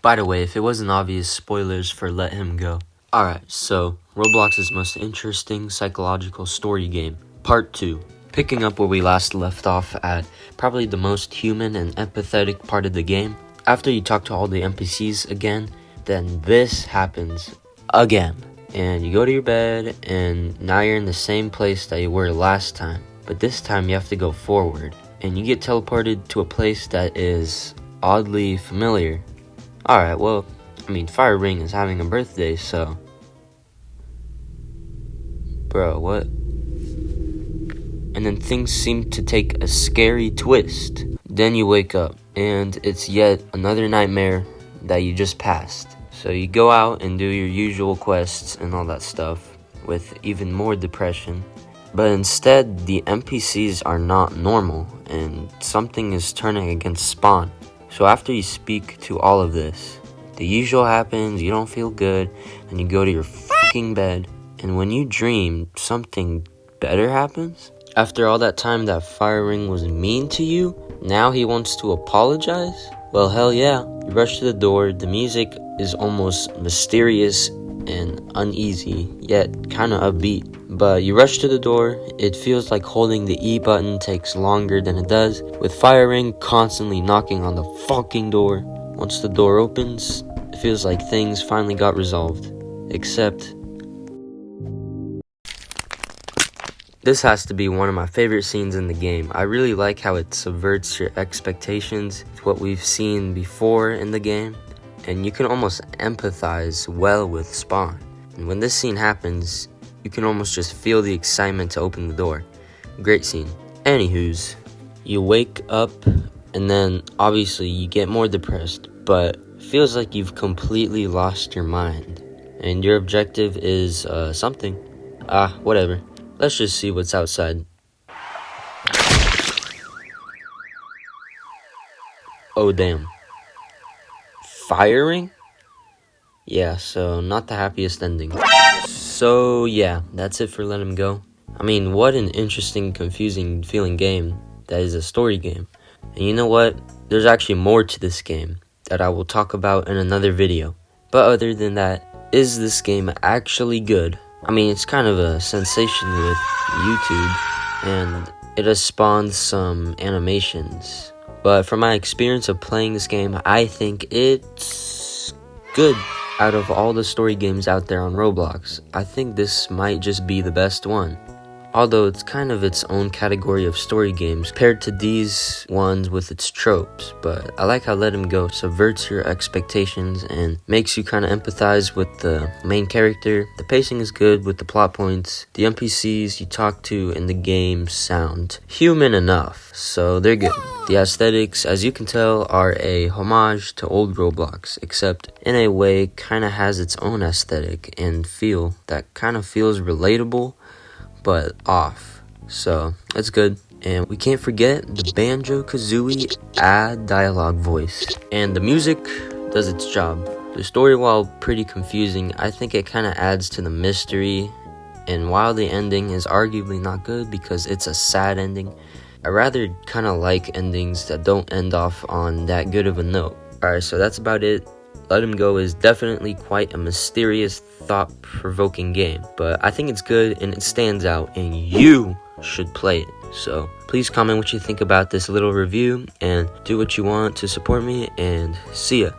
By the way, if it wasn't obvious, spoilers for Let Him Go. Alright, so Roblox's most interesting psychological story game, Part 2. Picking up where we last left off at probably the most human and empathetic part of the game. After you talk to all the NPCs again, then this happens again. And you go to your bed, and now you're in the same place that you were last time. But this time you have to go forward. And you get teleported to a place that is oddly familiar. Alright, well, Fire Ring is having a birthday, so... Bro, what? And then things seem to take a scary twist. Then you wake up, and it's yet another nightmare that you just passed. So you go out and do your usual quests and all that stuff, with even more depression. But instead, the NPCs are not normal, and something is turning against Spawn. So after you speak to all of this, the usual happens, you don't feel good, and you go to your fucking bed. And when you dream, something better happens? After all that time that Fire Ring was mean to you, now he wants to apologize? Well, hell yeah. You rush to the door, the music is almost mysterious and uneasy, yet kinda upbeat. But you rush to the door, it feels like holding the E button takes longer than it does, with Fire Ring constantly knocking on the fucking door. Once the door opens, it feels like things finally got resolved. Except... this has to be one of my favorite scenes in the game. I really like how it subverts your expectations to what we've seen before in the game, and you can almost empathize well with Spawn. And when this scene happens, you can almost just feel the excitement to open the door. Great scene. Anywho's, you wake up, and then obviously you get more depressed, but feels like you've completely lost your mind. And your objective is something. Whatever. Let's just see what's outside. Oh, damn. Fire Ring? Yeah, so not the happiest ending. So, yeah, that's it for Let Him Go. What an interesting, confusing feeling game that is a story game. And you know what? There's actually more to this game that I will talk about in another video. But other than that, is this game actually good? It's kind of a sensation with YouTube, and it has spawned some animations. But from my experience of playing this game, I think it's good. Out of all the story games out there on Roblox, I think this might just be the best one. Although it's kind of its own category of story games paired to these ones with its tropes. But I like how Let Him Go subverts your expectations and makes you kind of empathize with the main character. The pacing is good with the plot points. The NPCs you talk to in the game sound human enough, so they're good. The aesthetics, as you can tell, are a homage to old Roblox, except in a way kind of has its own aesthetic and feel that kind of feels relatable but off. So it's good. And we can't forget the Banjo-Kazooie ad dialogue voice. And the music does its job. The story, while pretty confusing, I think it kind of adds to the mystery. And while the ending is arguably not good because it's a sad ending, I rather kind of like endings that don't end off on that good of a note. Alright, so that's about it. Let Him Go is definitely quite a mysterious, thought-provoking game, but I think it's good and it stands out, and you should play it. So please comment what you think about this little review and do what you want to support me, and see ya.